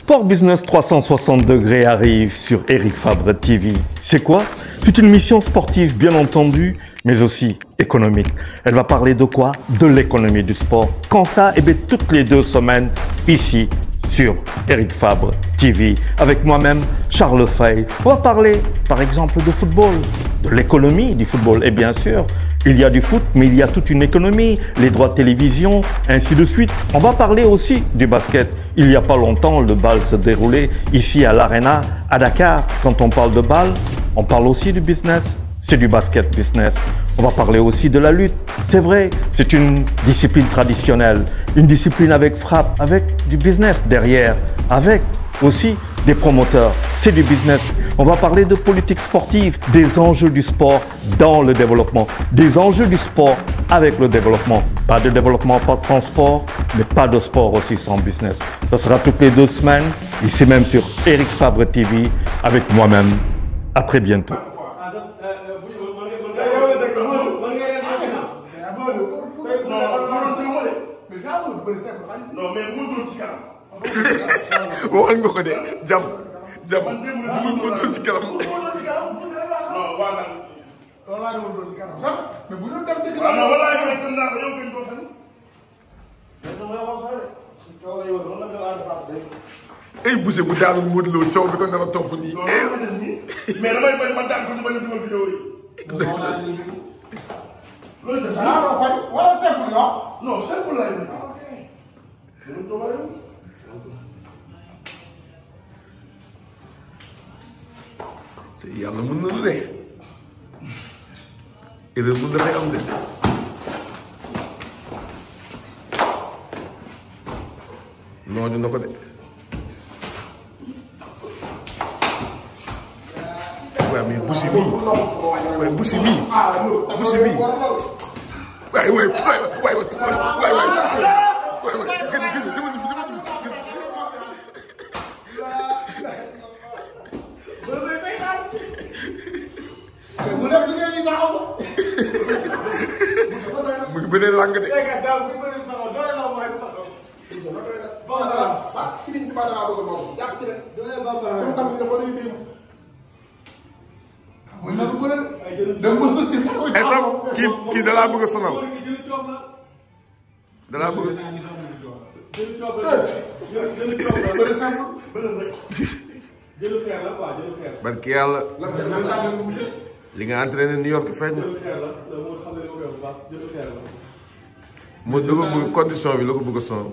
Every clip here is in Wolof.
Sport Business 360 degrés arrive sur Eric Fabre TV. C'est quoi? C'est une mission sportive bien entendu, mais aussi économique. Elle va parler de quoi? De l'économie du sport. Quand ça? Eh bien, toutes les 2 semaines, ici, sur Eric Fabre TV, avec moi-même, Charles Fay. On va parler, par exemple, de football, de l'économie du football. Et bien sûr, il y a du foot, mais il y a toute une économie, les droits de télévision, ainsi de suite. On va parler aussi du basket. Il n'y a pas longtemps, le bal se déroulait ici à l'Arena, à Dakar. Quand on parle de bal, on parle aussi du business. C'est du basket business. On va parler aussi de la lutte. C'est vrai, c'est une discipline traditionnelle, une discipline avec frappe, avec du business derrière, avec aussi des promoteurs. C'est du business. On va parler de politique sportive, des enjeux du sport dans le développement, des enjeux du sport avec le développement. Pas de développement sans sport, mais pas de sport aussi sans business. Ça sera toutes les 2 semaines, ici même sur Eric Fabre TV, avec moi-même. À très bientôt. Non mais mu dul ci kanam. waxal nga ko de jam mu dul ci kanam. non wala. wala mu dul ci kanam sax mais bu ñu dem dëgg. waaw non wala yow gën naa ko yow gën ko fan. ay buse bu daanu Modou Lo coow bi ko nar a topp nii. mais damay bañ ma daan ko ci bañ a dugal vidéo yi. loolu def ah fay wala simple yo. non simple lay def. te yàlla mën na lu de erreur mën dafay am de noonu na ko de waaw mais busi mii waaye busi mii waay gën dama mu ngi bënee làng de. kii da laa bëgg a sonal. da laa bëgg. barki yàlla. li nga entraîné New York feeñ na. mu da ko bëgg condition bi la ko bëgg a sonal.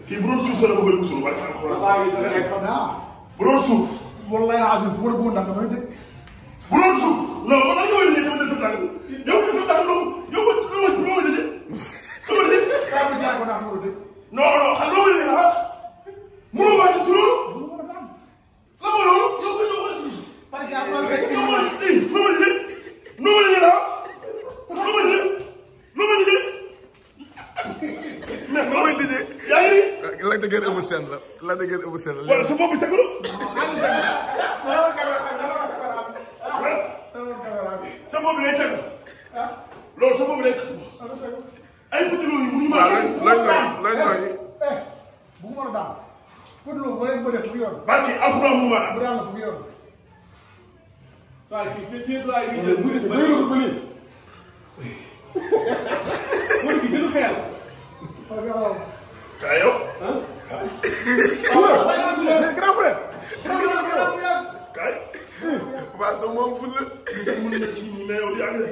kii bu doon suuf sa la bëgg a musul wala bu doon suuf. wallahi azim fu ma la bëggoon ndax damay dégg. bu doon suuf non man nag yow dañuy def sa tànk yow dañuy sa tànk yow loo ma dëjee. loo ma dëjee. saa bi jaar ko ndax moo dégg. non non xam loo ma dëjee ah. mënoo wàññi si loolu. la ma loolu yow ko yow ko dëjee. parce que am na lu yow ma dëjee noo ma dëjee. noo ma dëjee ah. noo ma dëjee. noo ma dëjee. mais noo may dëjee. yaa ngi nii. la dëgër ëmb seen la. la dëgër ëmb seen la. wala sa bopp bi tegu la. sa bopp lay tegu. loolu sa bopp lay tegu. ay petit loolu yi mënuñu maa. looy nooy. bu mu mën a daal. pour loolu boo leen bëggee fu yoon. barki alxuraan mu ma. bu daal la fu yoon. saa kii kii doy bi jël musi ba léegi ba léegi. mooy ki gën a xeer. kaa yow. grand frère. kaay. waaw soo moom ful la. mën na kii mais yow yaa ngi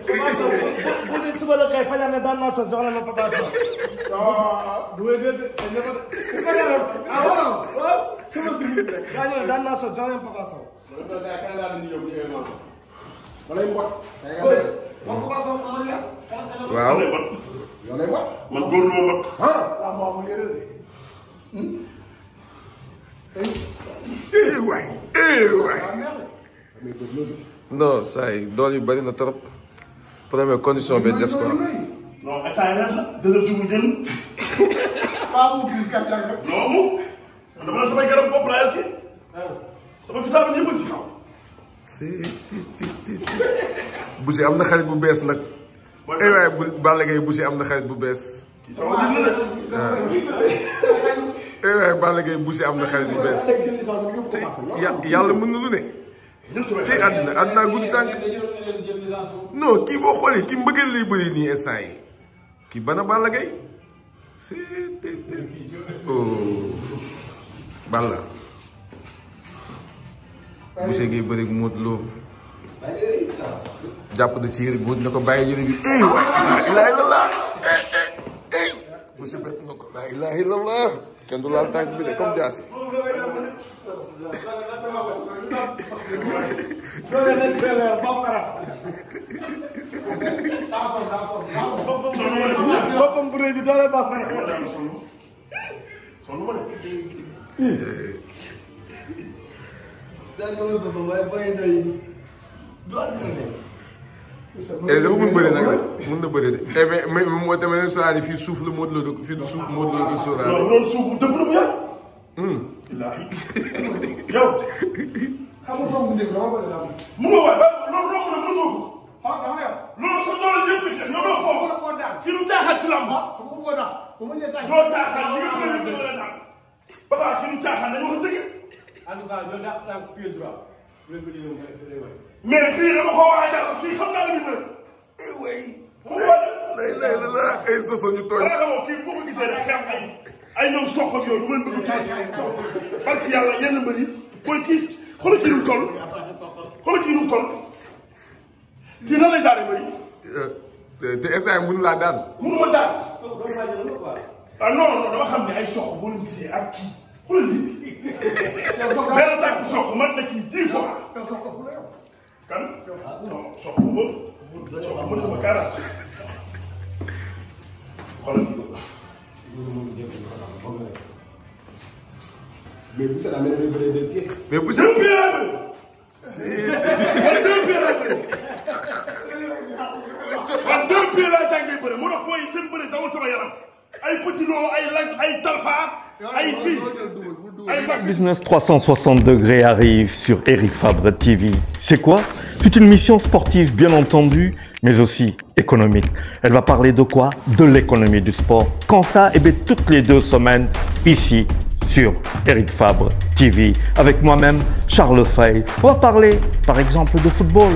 bu dee suba la kay fajal ne daan naa sa jox la ma Papa Sow. du may dégg sa njaboot. waaw suba si yaa ñëw daan naa sa jox la ma Papa Sow. walay mbot. waaw. yow lay mbot. man góor lu ma mbot. ah moo amul yére de. waay. non saa yi dool yu bari na trop. première condition bi des quoi. non instant yii la dëgg suuf jël. waaw mu gis kat yaa ngi non mu. man dama ne sama garab bopp laa yàq. sama vitamine yëpp a ci kaw. Boucher am na xarit bu bees nag. waaye bu Balla Gaye Boucher am na xarit bu bees. kii sama ji la de. waaye Balla Gaye Boucher am na xarit yu bees. yàlla mën na lu ne. ci àddina gudd tànk. non kii boo xoolee kii mbëggeel lay bëri nii instant yi kii bana Balla Gaye. oh Balla. Boucher ngay bëri Modou Lo. jàpp na ci yére bi na ko bàyyi yére bi laa ilaaha illallaah Boucher bett na ko laa ilaaha illallaah kenn du laal tànk bi de comme jaasi. boppam bu rëy bi doole baax dafa mun bëri nag mun na bëri de. mais moo tamit saa fii suuf la Modou Lo fii du suuf Modou Lo di sóoraale. loolu suuf dëpp na bu yàgg. yow. xam nga soo mu njëkk dama bëri daal. mu nga waay loolu romb na mënoo ko. ah dama ne loolu sa doole yëpp bi ñoo doon foofu. kii du caaxaan ci lamb. su ma bëggoon daal bu ma ñëwee doo caaxaan ñi nga bëri dëgg la daal. papa kii du caaxaan dañu wax dëgg. en tout cas ñoo dàq tànk pied droit. mais bii dama ko waajal fii xam naa la ñu bëri. mu waajal. la ay soso ñu tooñ. wala xamoo kii boo ko gisee rek xeex ay ñoom sox ak yooyu mën bëgg ci parce que yàlla yenn mbër yi booy kii xoolal kii nu mu toll xoolal kii nu mu toll kii nan lay daanee mbër yi. te instant mënu laa daan. mënu ma daan. ah non non dama xam ne ay sox boo leen gisee ak kii xoolal lii benn tànk sox man na kii 10 fois. kan non sox bu ma mën na ma 40. xoolal kii mais bu seet amee day bëree deux pieds. mais bu seet. deux pieds laa jàngee bëre moo tax booy seen bëre dawul sama yaram ay Petit Lo ay Lac ay Talfa ay kii ay Business 360 degrés arrive sur Eric Fabre TV. C'est quoi? C'est une mission sportive bien entendu, mais aussi économique. Elle va parler de quoi? De l'économie du sport. Quand ça, eh bien, toutes les 2 semaines, ici, sur Eric Fabre TV, avec moi-même, Charles Fay. On va parler, par exemple, de football,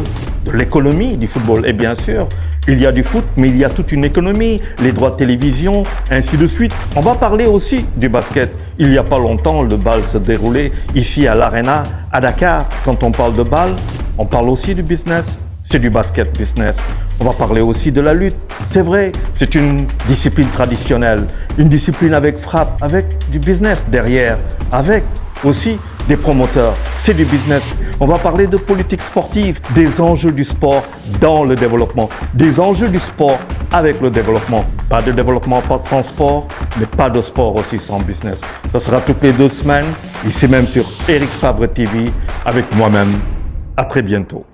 de l'économie du football. Et bien sûr, il y a du foot, mais il y a toute une économie, les droits de télévision, ainsi de suite. On va parler aussi du basket. Il n'y a pas longtemps, le bal se déroulait ici à l'Arena, à Dakar. Quand on parle de bal, on parle aussi du business. C'est du basket business. On va parler aussi de la lutte. C'est vrai, c'est une discipline traditionnelle, une discipline avec frappe, avec du business derrière, avec aussi des promoteurs. C'est du business. On va parler de politique sportive, des enjeux du sport dans le développement, des enjeux du sport avec le développement. Pas de développement sans sport, mais pas de sport aussi sans business. Ça sera toutes les 2 semaines, ici même sur Eric Fabre TV, avec moi-même. À très bientôt.